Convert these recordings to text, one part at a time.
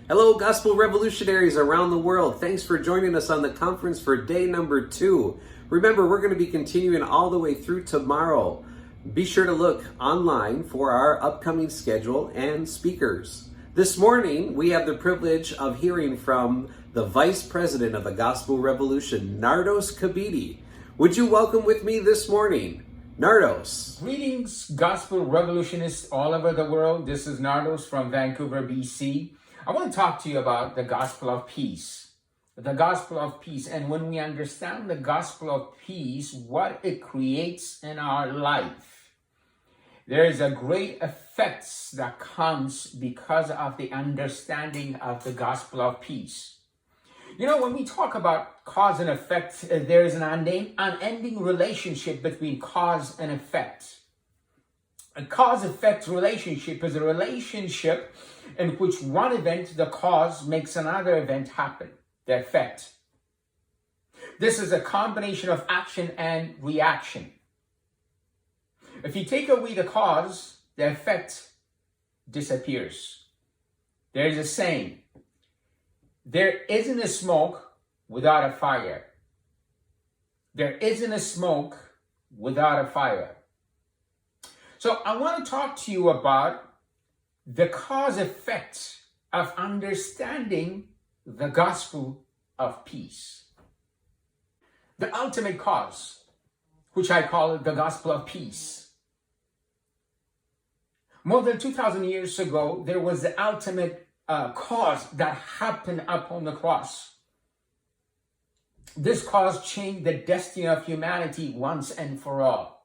Hello, Gospel Revolutionaries around the world. Thanks for joining us on the conference for day number 2. Remember, we're going to be continuing all the way through tomorrow. Be sure to look online for our upcoming schedule and speakers. This morning, we have the privilege of hearing from the Vice President of the Gospel Revolution, Nardos Kebede. Would you welcome with me this morning, Nardos? Greetings, Gospel Revolutionists all over the world. This is Nardos from Vancouver, BC. I want to talk to you about the gospel of peace. The gospel of peace. And when we understand the gospel of peace, what it creates in our life, there is a great effect that comes because of the understanding of the gospel of peace. You know, when we talk about cause and effect, there is an unending relationship between cause and effect. A cause-effect relationship is a relationship in which one event, the cause, makes another event happen, the effect. This is a combination of action and reaction. If you take away the cause, the effect disappears. There is a saying, there isn't a smoke without a fire. There isn't a smoke without a fire. So I want to talk to you about the cause-effect of understanding the gospel of peace. The ultimate cause, which I call the gospel of peace. More than 2,000 years ago, there was the ultimate cause that happened upon the cross. This cause changed the destiny of humanity once and for all.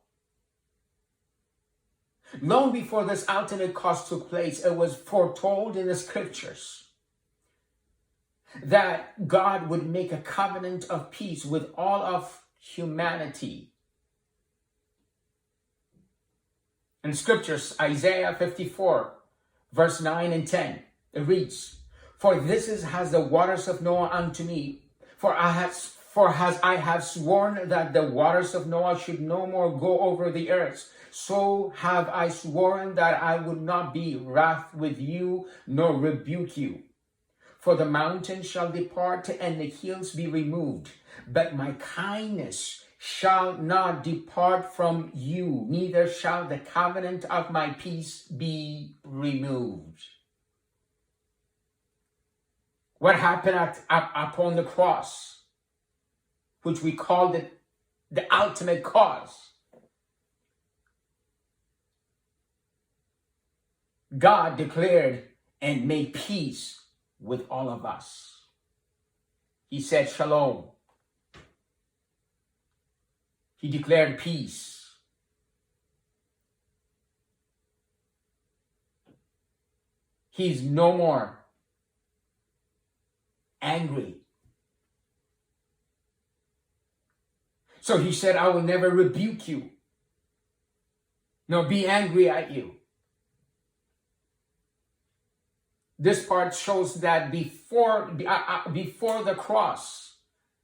Long before this ultimate cause took place, it was foretold in the scriptures that God would make a covenant of peace with all of humanity. In scriptures, Isaiah 54, verse 9 and 10, it reads, "For this is as the waters of Noah unto me, for as I have sworn that the waters of Noah should no more go over the earth, so have I sworn that I would not be wrath with you, nor rebuke you. For the mountains shall depart and the hills be removed, but my kindness shall not depart from you, neither shall the covenant of my peace be removed." What happened upon the cross, which we called it the ultimate cause? God declared and made peace with all of us. He said shalom. He declared peace. He's no more angry. So he said, I will never rebuke you, nor be angry at you. This part shows that before the cross,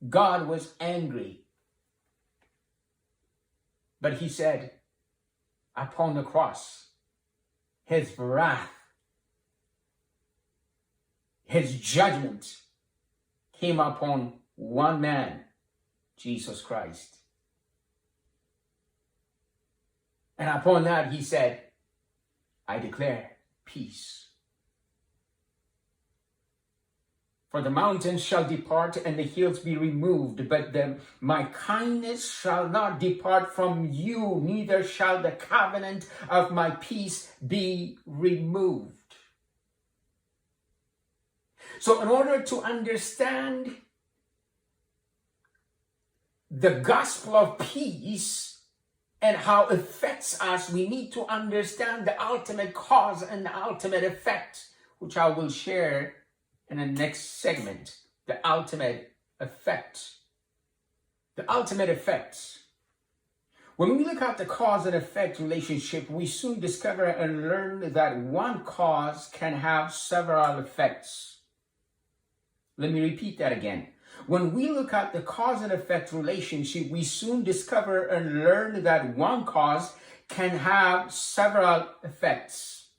God was angry. But he said, upon the cross, his wrath, his judgment came upon one man, Jesus Christ. And upon that, he said, I declare peace. For the mountains shall depart and the hills be removed, but my kindness shall not depart from you, neither shall the covenant of my peace be removed. So in order to understand the gospel of peace and how it affects us, we need to understand the ultimate cause and the ultimate effect, which I will share in the next segment. The ultimate effect. The ultimate effect. When we look at the cause and effect relationship, we soon discover and learn that one cause can have several effects. Let me repeat that again. When we look at the cause and effect relationship, we soon discover and learn that one cause can have several effects.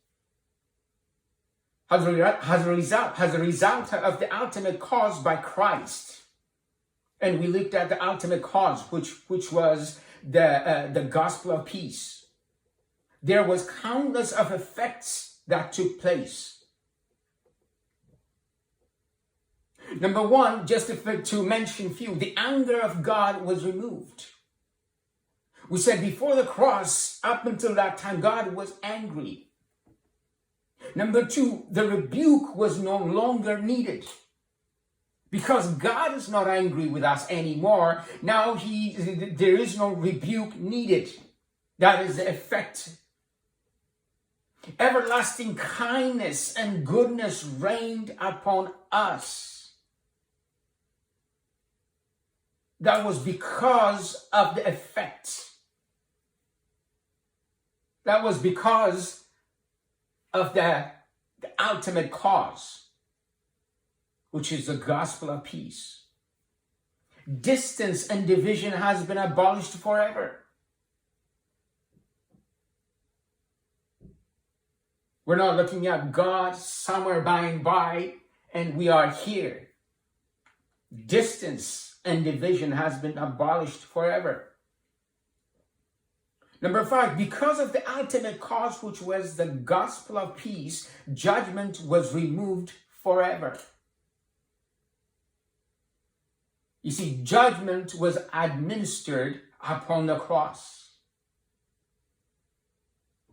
as a result of the ultimate cause by Christ. And we looked at the ultimate cause, which was the gospel of peace. There was countless of effects that took place. Number one, just to mention few, the anger of God was removed. We said before the cross, up until that time, God was angry. Number two, the rebuke was no longer needed. Because God is not angry with us anymore. Now there is no rebuke needed. That is the effect. Everlasting kindness and goodness reigned upon us. That was because of the effect. That was because of the ultimate cause, which is the gospel of peace. Distance and division has been abolished forever. We're not looking at God somewhere by and by, and we are here. Distance and division has been abolished forever. Number five, because of the ultimate cause, which was the gospel of peace, judgment was removed forever. You see, judgment was administered upon the cross.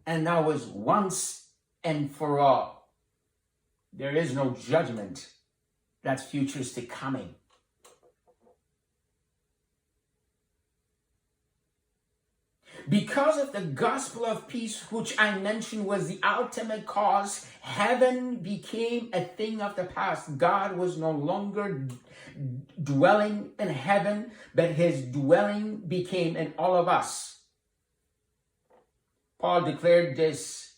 And that was once and for all. There is no judgment that's futuristic coming. Because of the gospel of peace, which I mentioned was the ultimate cause, heaven became a thing of the past. God was no longer dwelling in heaven, but his dwelling became in all of us. Paul declared this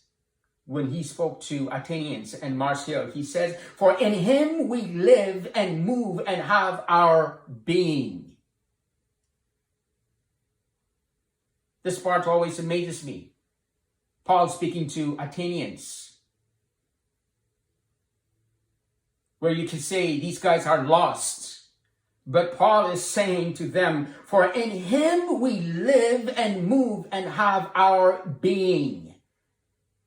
when he spoke to Athenians and Mars Hill. He says, "For in him we live and move and have our being." This part always amazes me. Paul speaking to Athenians, where you can say these guys are lost. But Paul is saying to them, "For in him we live and move and have our being."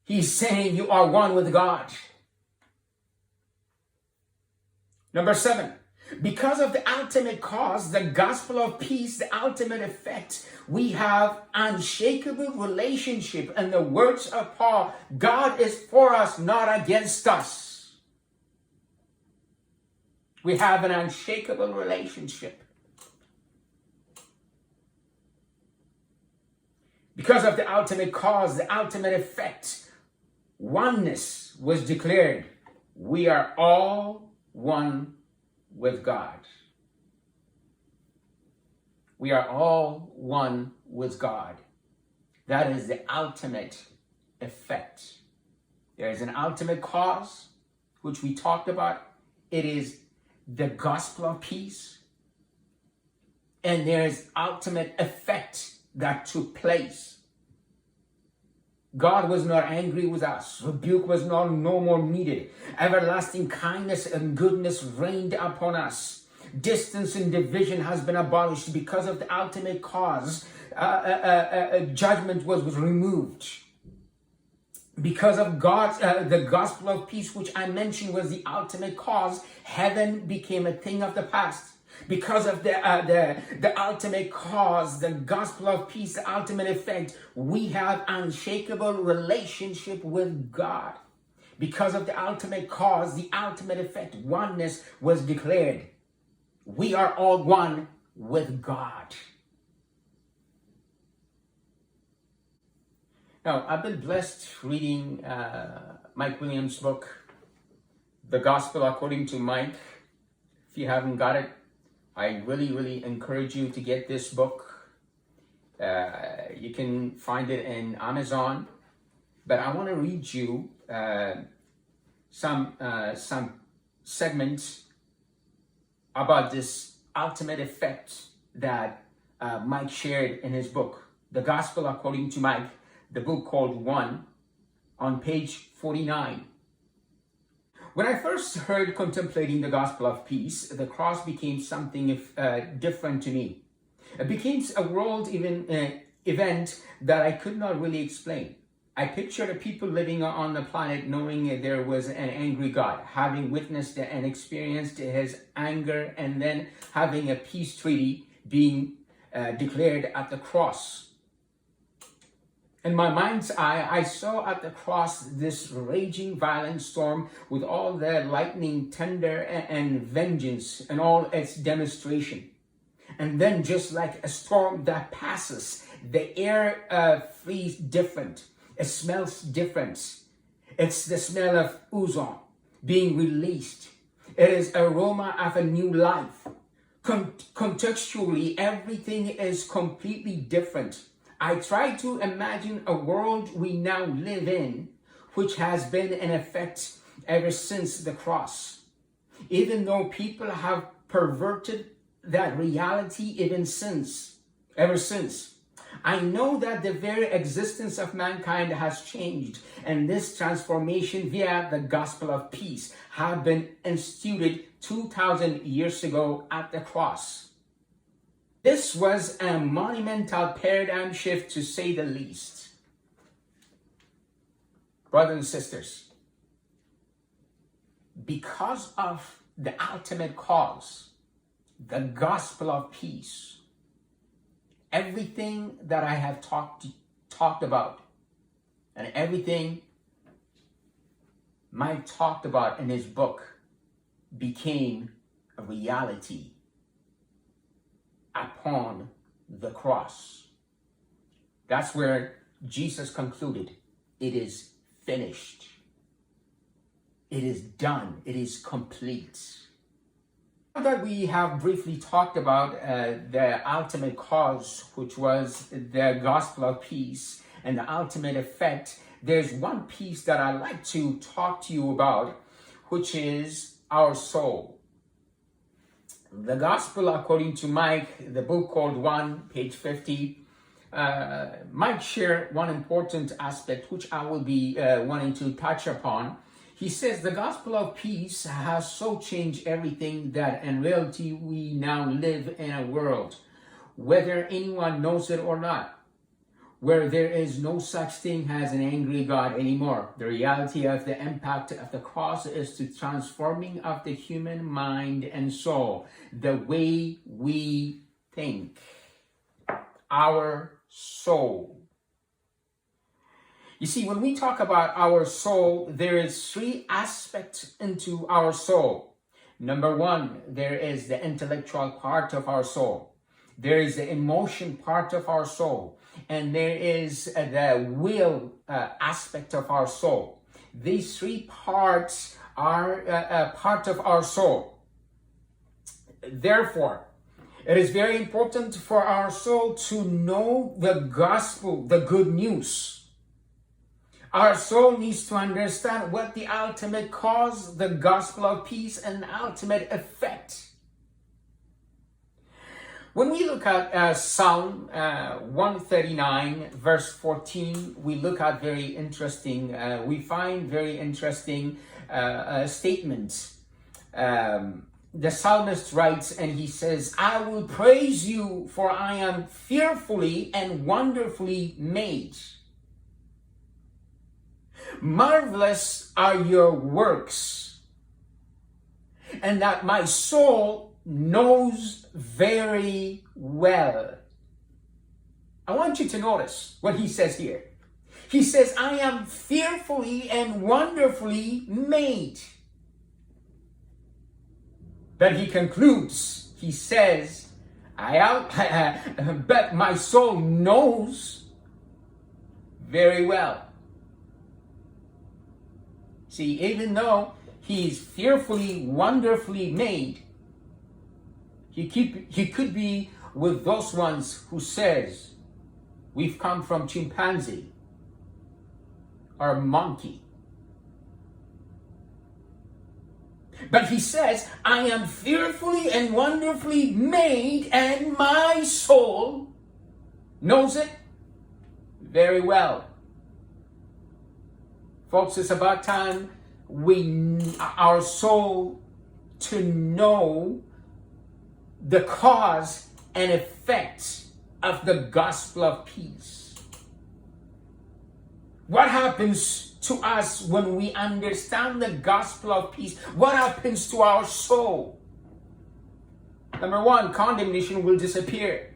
He's saying you are one with God. Number 7, because of the ultimate cause, the gospel of peace, the ultimate effect, we have unshakable relationship. And the words of Paul, God is for us, not against us. We have an unshakable relationship. Because of the ultimate cause, the ultimate effect, oneness was declared. We are all one with God. We are all one with God. That is the ultimate effect. There is an ultimate cause, which we talked about. It is the gospel of peace. And there is ultimate effect that took place. God was not angry with us. Rebuke was no more needed. Everlasting kindness and goodness reigned upon us. Distance and division has been abolished because of the ultimate cause. Judgment was removed. Because of God's, the gospel of peace, which I mentioned was the ultimate cause, heaven became a thing of the past. Because of the ultimate cause, the gospel of peace, the ultimate effect, we have unshakable relationship with God. Because of the ultimate cause, the ultimate effect, oneness was declared. We are all one with God. Now, I've been blessed reading Mike Williams' book, The Gospel According to Mike. If you haven't got it, I really encourage you to get this book. You can find it in Amazon. But I want to read you some segments about this ultimate effect that Mike shared in his book, The Gospel According to Mike, the book called One, on page 49. When I first heard contemplating the gospel of peace, the cross became something different to me. It became a world event that I could not really explain. I pictured the people living on the planet knowing there was an angry God, having witnessed and experienced his anger, and then having a peace treaty being declared at the cross. In my mind's eye, I saw at the cross this raging violent storm with all the lightning, thunder, and vengeance and all its demonstration. And then just like a storm that passes, the air feels different. It smells different. It's the smell of ozone being released. It is aroma of a new life. Contextually, everything is completely different. I try to imagine a world we now live in, which has been in effect ever since the cross. Even though people have perverted that reality ever since. I know that the very existence of mankind has changed, and this transformation via the gospel of peace have been instituted 2,000 years ago at the cross. This was a monumental paradigm shift, to say the least. Brothers and sisters, because of the ultimate cause, the gospel of peace, everything that I have talked about and everything Mike talked about in his book became a reality upon the cross. That's where Jesus concluded, it is finished. It is done. It is complete. Now that we have briefly talked about the ultimate cause, which was the gospel of peace, and the ultimate effect, there's one piece that I'd like to talk to you about, which is our soul. The gospel, according to Mike, the book called 1, page 50, Mike shared one important aspect, which I will be wanting to touch upon. He says the gospel of peace has so changed everything that in reality we now live in a world, whether anyone knows it or not, where there is no such thing as an angry God anymore. The reality of the impact of the cross is the transforming of the human mind and soul, the way we think, our soul. You see, when we talk about our soul, there is 3 aspects into our soul. Number 1, there is the intellectual part of our soul. There is the emotion part of our soul. And there is the will aspect of our soul. These 3 parts are a part of our soul. Therefore, it is very important for our soul to know the gospel, the good news. Our soul needs to understand what the ultimate cause, the gospel of peace, and the ultimate effect. When we look at Psalm 139, verse 14, we look at we find very interesting statements. The psalmist writes, and he says, I will praise you, for I am fearfully and wonderfully made. Marvelous are your works, and that my soul knows very well. I want you to notice what he says here. He says, I am fearfully and wonderfully made. But he concludes, he says, but my soul knows very well. See, even though he's fearfully, wonderfully made, he could be with those ones who says, we've come from chimpanzee or monkey. But he says, I am fearfully and wonderfully made, and my soul knows it very well. Folks, it's about time our soul to know the cause and effect of the gospel of peace. What happens to us when we understand the gospel of peace? What happens to our soul? Number one, condemnation will disappear.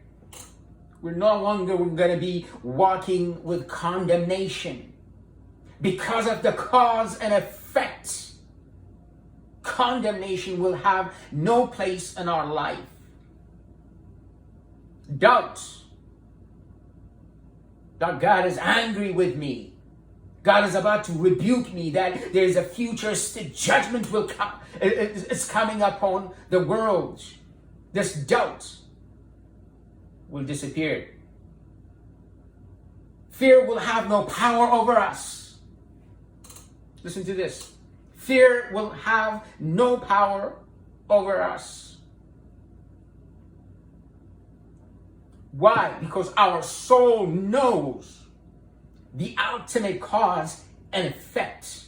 We're no longer going to be walking with condemnation because of the cause and effect. Condemnation will have no place in our life. Doubt that God is angry with me. God is about to rebuke me, that there is a future judgment will come. It's coming upon the world. This doubt will disappear. Fear will have no power over us. Listen to this. Fear will have no power over us. Why? Because our soul knows the ultimate cause and effect.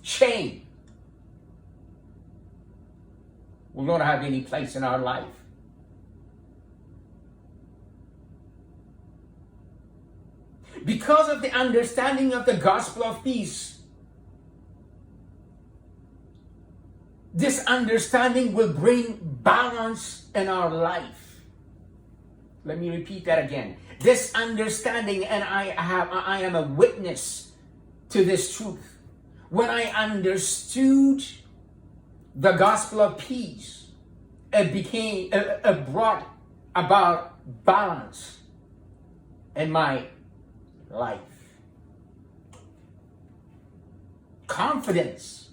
Shame will not have any place in our life. Because of the understanding of the gospel of peace, this understanding will bring balance in our life. Let me repeat that again. This understanding, and I am a witness to this truth. When I understood the gospel of peace, it brought about balance in my life. Confidence.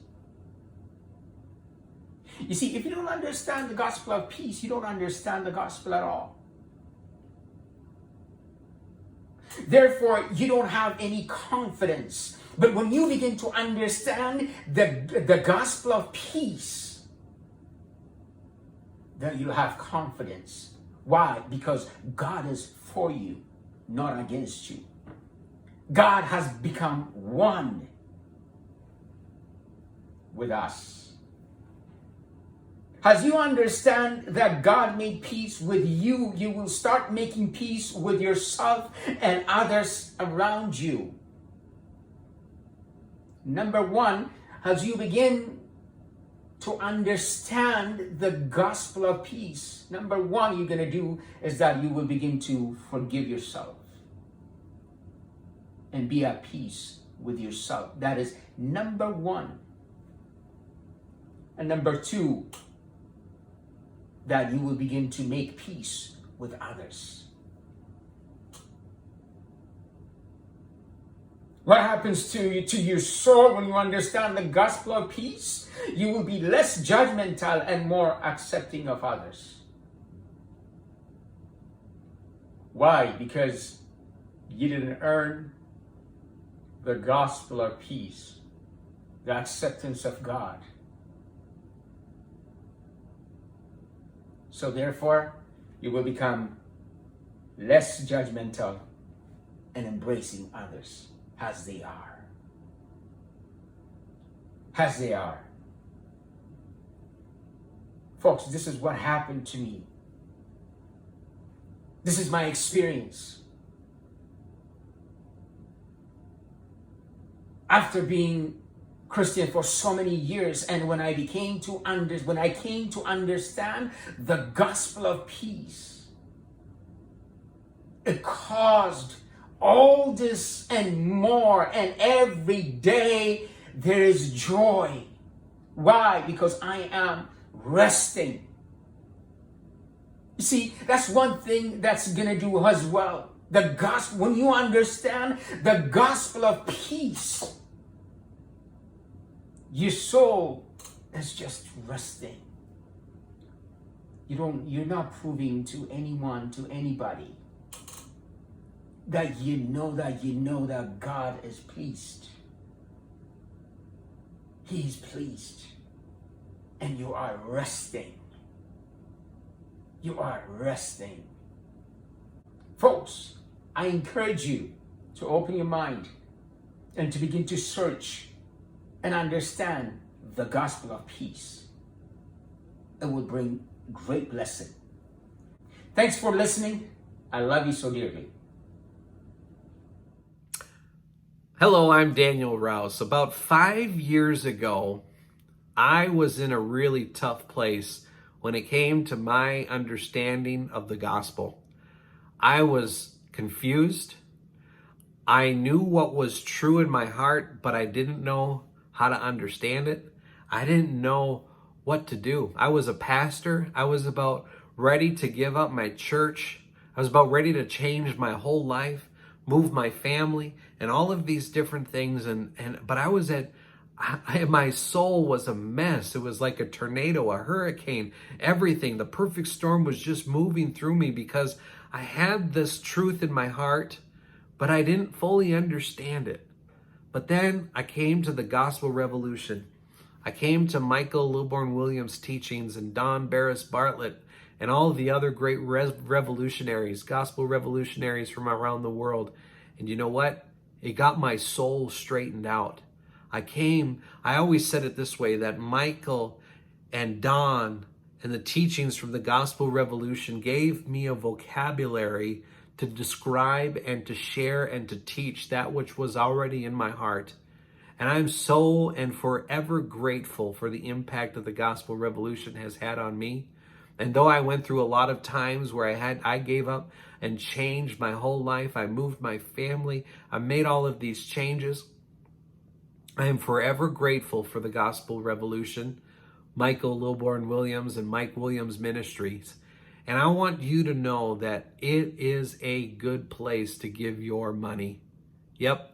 You see, if you don't understand the gospel of peace, you don't understand the gospel at all. Therefore, you don't have any confidence. But when you begin to understand the gospel of peace, then you'll have confidence. Why? Because God is for you, not against you. God has become one with us. As you understand that God made peace with you, you will start making peace with yourself and others around you. Number one, as you begin to understand the gospel of peace, number one you're going to do is that you will begin to forgive yourself and be at peace with yourself. That is number one. And number two, that you will begin to make peace with others. What happens to your soul when you understand the gospel of peace? You will be less judgmental and more accepting of others. Why? Because you didn't earn the gospel of peace, the acceptance of God. So therefore, you will become less judgmental and embracing others as they are. As they are. Folks, this is what happened to me. This is my experience. After being Christian for so many years, and when I came to understand the gospel of peace, it caused all this and more, and every day there is joy. Why? Because I am resting. You see, that's one thing that's gonna do as well. The gospel, when you understand the gospel of peace, your soul is just resting. You're not proving to anyone, to anybody, that you know that God is pleased. He's pleased. And you are resting. You are resting. Folks, I encourage you to open your mind and to begin to search and understand the gospel of peace, it will bring great blessing. Thanks for listening. I love you so dearly. Hello, I'm Daniel Rouse. About 5 years ago, I was in a really tough place when it came to my understanding of the gospel. I was confused. I knew what was true in my heart, but I didn't know how to understand it. I didn't know what to do. I was a pastor. I was about ready to give up my church. I was about ready to change my whole life, move my family, and all of these different things. But my soul was a mess. It was like a tornado, a hurricane, everything. The perfect storm was just moving through me because I had this truth in my heart, but I didn't fully understand it. But then I came to the gospel revolution. I came to Michael Lilborn Williams' teachings and Beres, Bartlett, and all of the other great revolutionaries, gospel revolutionaries from around the world. And you know what? It got my soul straightened out. I always said it this way, that Michael and Don and the teachings from the gospel revolution gave me a vocabulary to describe and to share and to teach that which was already in my heart. And I'm so and forever grateful for the impact that the gospel revolution has had on me. And though I went through a lot of times where I gave up and changed my whole life, I moved my family, I made all of these changes, I am forever grateful for the gospel revolution, Michael Lilborn Williams and Mike Williams Ministries. And I want you to know that it is a good place to give your money. Yep,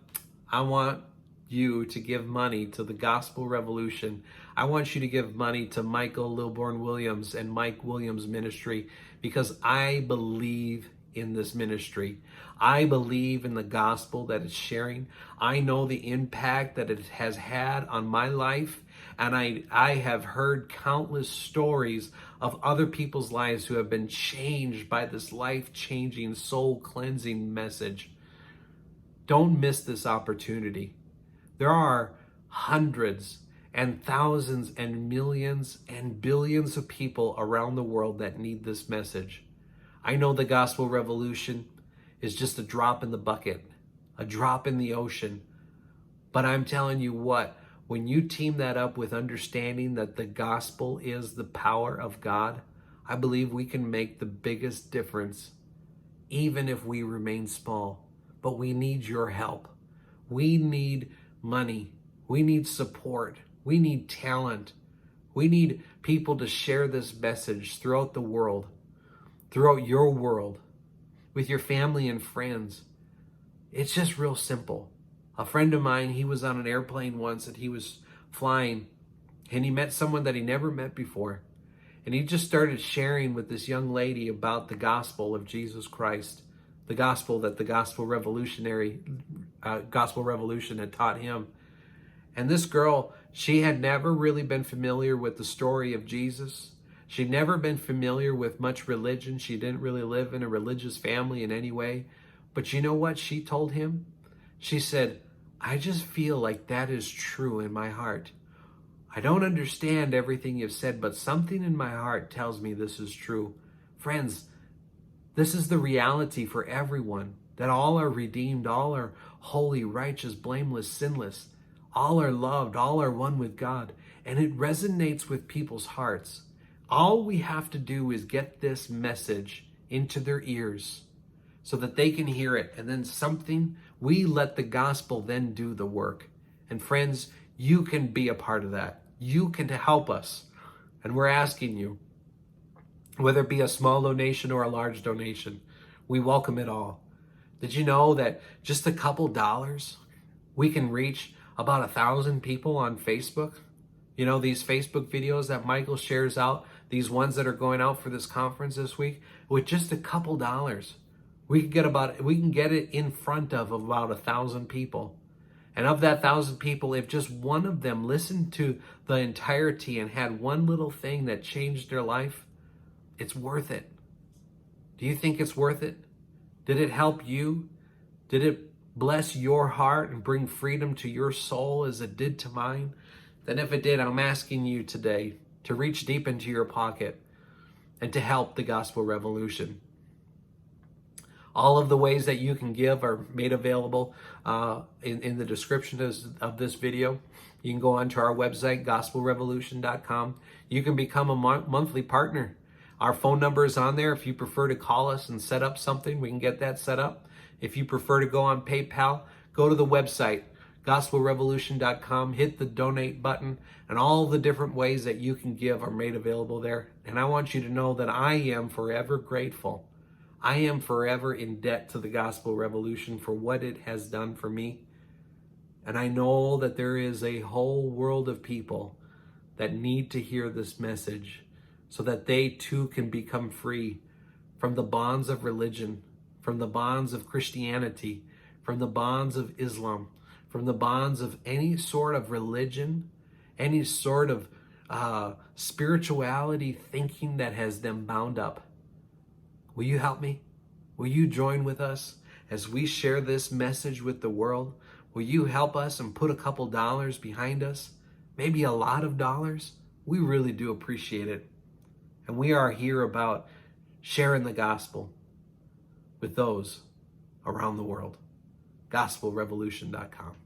I want you to give money to the gospel revolution. I want you to give money to Michael Lilborn Williams and Mike Williams Ministry because I believe in this ministry. I believe in the gospel that it's sharing. I know the impact that it has had on my life, and I have heard countless stories of other people's lives who have been changed by this life-changing, soul-cleansing message. Don't miss this opportunity. There are hundreds and thousands and millions and billions of people around the world that need this message. I know the gospel revolution is just a drop in the bucket, a drop in the ocean. But I'm telling you what, when you team that up with understanding that the gospel is the power of God, I believe we can make the biggest difference, even if we remain small. But we need your help. We need money. We need support. We need talent. We need people to share this message throughout the world, throughout your world, with your family and friends. It's just real simple. A friend of mine, he was on an airplane once and he was flying and he met someone that he never met before. And he just started sharing with this young lady about the gospel of Jesus Christ, the gospel that the gospel revolution had taught him. And this girl, she had never really been familiar with the story of Jesus. She'd never been familiar with much religion. She didn't really live in a religious family in any way. But you know what she told him? She said, I just feel like that is true in my heart. I don't understand everything you've said, but something in my heart tells me this is true. Friends, this is the reality for everyone, that all are redeemed, all are holy, righteous, blameless, sinless. All are loved, all are one with God. And it resonates with people's hearts. All we have to do is get this message into their ears so that they can hear it. And then we let the gospel then do the work. And friends, you can be a part of that. You can help us. And we're asking you, whether it be a small donation or a large donation, we welcome it all. Did you know that just a couple dollars, we can reach about 1,000 people on Facebook? You know, these Facebook videos that Michael shares out, these ones that are going out for this conference this week, with just a couple dollars, we can get it in front of about 1,000 people. And of that 1,000 people, if just one of them listened to the entirety and had one little thing that changed their life, it's worth it. Do you think it's worth it? Did it help you? Did it bless your heart and bring freedom to your soul as it did to mine? then if it did, I'm asking you today to reach deep into your pocket and to help the gospel revolution. All of the ways that you can give are made available in the description of this video. You can go onto our website, gospelrevolution.com. You can become a monthly partner. Our phone number is on there. If you prefer to call us and set up something, we can get that set up. If you prefer to go on PayPal, go to the website, gospelrevolution.com, hit the donate button, and all the different ways that you can give are made available there. And I want you to know that I am forever grateful. I am forever in debt to the Gospel Revolution for what it has done for me. And I know that there is a whole world of people that need to hear this message so that they too can become free from the bonds of religion, from the bonds of Christianity, from the bonds of Islam, from the bonds of any sort of religion, any sort of spirituality thinking that has them bound up. Will you help me? Will you join with us as we share this message with the world? Will you help us and put a couple dollars behind us? Maybe a lot of dollars? We really do appreciate it. And we are here about sharing the gospel with those around the world. GospelRevolution.com.